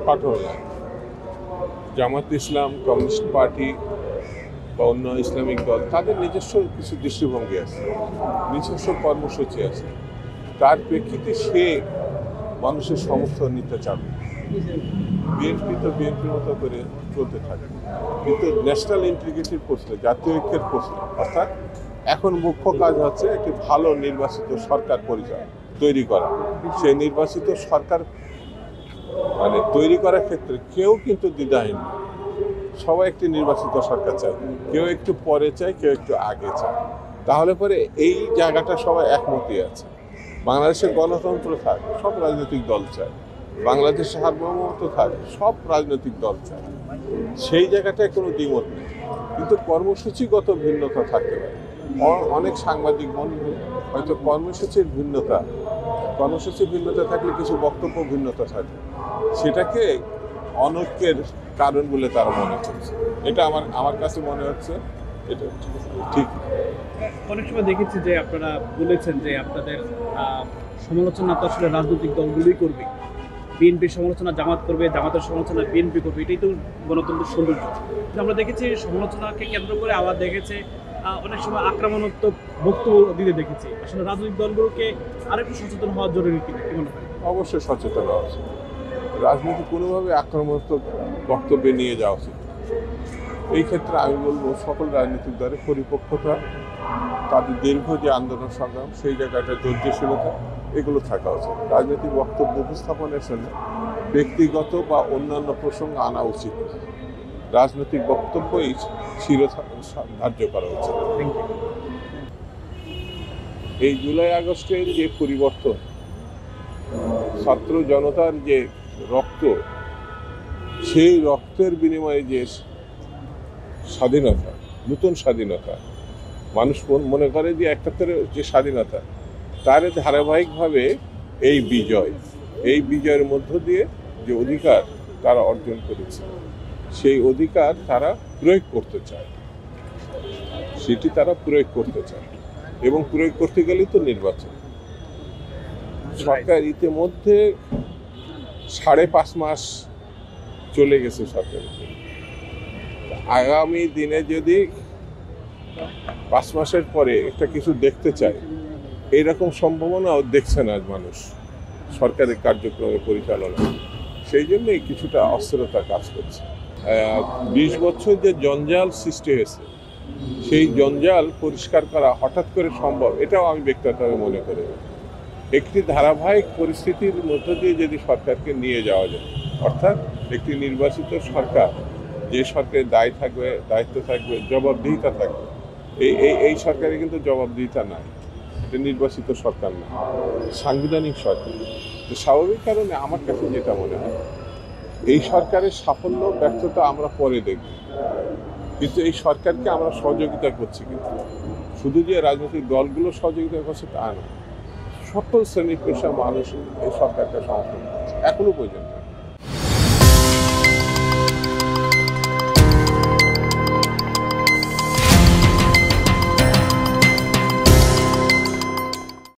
কঠোর নয়। জামাত ইসলাম, communist party বা অন্য ইসলামিক দল, তাদের নিজস্ব কিছু দৃষ্টিভঙ্গি আছে, নিজস্ব কর্মসূচি আছে। তার প্রেক্ষিতে সে মানুষের সমর্থন নিতে চাবে। বিএনপি তো বিএনপির মতো করে চলতে থাকে, কিন্তু ন্যাশনাল ইন্টিগ্রিটির প্রশ্নে, জাতীয় ঐক্যের প্রশ্নে, অর্থাৎ এখন মুখ্য কাজ হচ্ছে একটি ভালো নির্বাচিত সরকার পরিচয় তৈরি করা। সেই নির্বাচিত সরকার তৈরি করার ক্ষেত্রে কেউ কিন্তু দ্বিধাহীন না। সবাই একটি নির্বাচিত সরকার চায়, কেউ একটু পরে চায়, কেউ একটু আগে চায়। তাহলে পরে এই জায়গাটা সবাই একমতই আছে। বাংলাদেশের গণতন্ত্র থাক, সব রাজনৈতিক দল চায়। বাংলাদেশের সার্বভৌমত্ব থাক, সব রাজনৈতিক দল চায়। সেই জায়গাটায় কোনো দ্বিমত নেই, কিন্তু কর্মসূচিগত ভিন্নতা থাকতে পারে। অনেক সাংবাদিক বন্ধু হয়তো কর্মসূচির ভিন্নতা থাকলে কিছু বক্তব্য ভিন্নতা থাকে, সেটাকে অনৈক্যের কারণ বলে তারা মনে করছে। এটা আমার কাছে মনে হচ্ছে এটা ঠিক। অনেক সময় দেখেছি যে আপনারা বলেছেন যে আপনাদের সমালোচনা তো আসলে রাজনৈতিক দলগুলোই করবে, বিএনপির সমালোচনা জামাত করবে, জামাতের সমালোচনা বিএনপি করবে, এটাই তো গণতন্ত্রের সৌন্দর্য। কিন্তু আমরা দেখেছি সমালোচনাকে কেন্দ্র করে আবার দেখেছে অনেক সময় আক্রমণাত্মক বক্তব্য দিতে দেখেছি। আসলে রাজনৈতিক দলগুলোকে আরেকটু সচেতন হওয়া জরুরি কিনা, কি মনে হয়? অবশ্যই সচেতন হওয়া উচিত। রাজনীতি কোনোভাবে আক্রমণাত্মক বক্তব্যে নিয়ে যাওয়া উচিত। এই ক্ষেত্রে আমি বলবো সকল রাজনৈতিক দলের পরিপক্কতা, তাদের দীর্ঘ যে আন্দোলন সংগ্রাম, সেই জায়গাটা ধৈর্যশীলতা, এগুলো থাকা উচিত। রাজনৈতিক বক্তব্য উপস্থাপনের জন্য ব্যক্তিগত বা অন্যান্য প্রসঙ্গ আনা উচিত। রাজনৈতিক বক্তব্যই ধার্য করা উচিত। এই জুলাই আগস্টের যে পরিবর্তন, ছাত্র জনতার যে রক্ত, সেই রক্তের বিনিময়ে যে স্বাধীনতা, নতুন স্বাধীনতা, মানুষ মনে করে যে ৭১-এর যে স্বাধীনতা, তার ধারাবাহিকভাবে এই বিজয়ের মধ্য দিয়ে যে অধিকার তারা অর্জন করেছে, সেই অধিকার তারা প্রয়োগ করতে চায়। সেটি তারা প্রয়োগ করতে চায়, এবং প্রয়োগ করতে গেলেই তো নির্বাচন। সরকার ইতিমধ্যে ৫.৫ মাস চলে গেছে সরকারের। আগামী দিনে যদি ৫ মাসের পরে একটা কিছু দেখতে চায়, এইরকম সম্ভাবনাও দেখছে না মানুষ সরকারের কার্যক্রমে পরিচালনা। সেই জন্যই কিছুটা অস্থিরতা কাজ করছে। ২০ বছর যে জঞ্জাল সৃষ্টি হয়েছে, সেই জঞ্জাল পরিষ্কার করা হঠাৎ করে সম্ভব, এটাও আমি ব্যক্তিগতভাবে মনে করি। একটি ধারাবাহিক পরিস্থিতির মধ্য দিয়ে যদি সরকারকে নিয়ে যাওয়া যায়, অর্থাৎ একটি নির্বাচিত সরকার, যে সরকারের দায়িত্ব থাকবে, জবাবদিহিতা থাকবে। এই সরকারে কিন্তু জবাবদিহিতা নাই, এটা নির্বাচিত সরকার না, সাংবিধানিক সরকার। তো স্বাভাবিক কারণে আমার কাছে যেটা মনে হয়, এই সরকারের সাফল্য ব্যর্থতা আমরা পরে দেখব, কিন্তু এই সরকারকে আমরা সহযোগিতা করছি। কিন্তু শুধু যে রাজনৈতিক দলগুলো সহযোগিতা করছে তা না, সকল শ্রেণী পেশার মানুষ এই সরকারকে সমর্থন করছে এখনো পর্যন্ত।